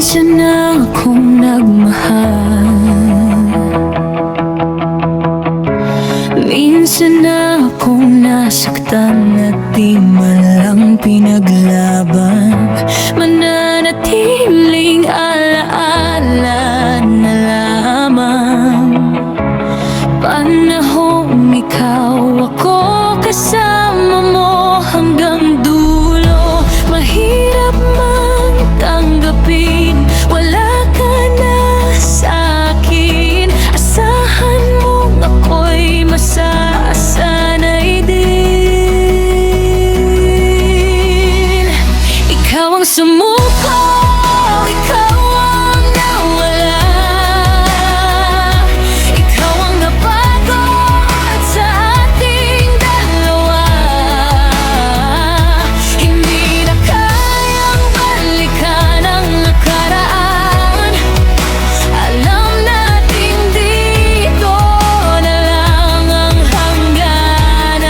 Minsan na akong nagmahal, minsan na akong nasaktan at di man lang pinaglaban. Mananatiling alaala na lamang. Panahong ikaw ako, kasama mo hanggang dulo. Mahirap man tanggapin, wala ka na sa'kin. Asahan mong ako'y masasanay din. Ikaw ang sumuko, ikaw ang nawala, ikaw ang napagod sa ating dalawa. Hindi na kayang balikan ang nakaraan. Alam natin dito na lang ang hangganan.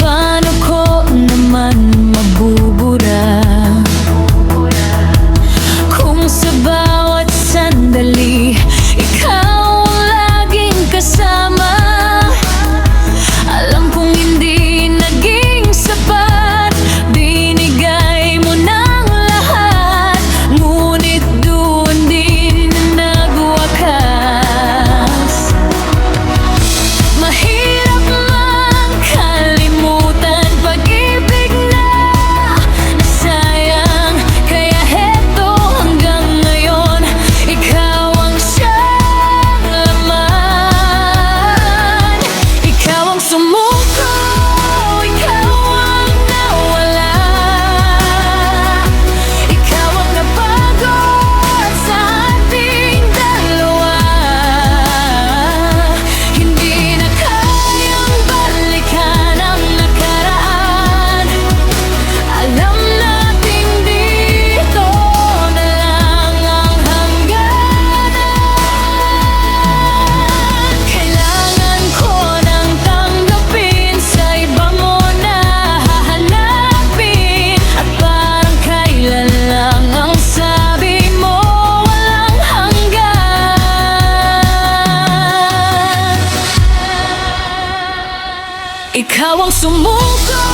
Paano ko naman mabubura kung sa bawat sandali ikaw ang laging kasama? Alam kong hindi naging sapat, binigay mo ng lahat, ngunit doon din nagwakas. Mahirap mang kalimutan pag-ibig na nasayang, kaya heto hanggang ngayon, ikaw ang siyang laman. Ikaw ang sumuko, ikaw ang nawala, ikaw ang napagod sa ating dalawa. Hindi na kayang balikan ang nakaraan. Alam natin dito na lang ang hangganan. Kailangan ko nang tanggapin, sa iba mo na hahanapin. At parang kailan lang ang sabi mo, walang hanggan. Ikaw ang sumuko,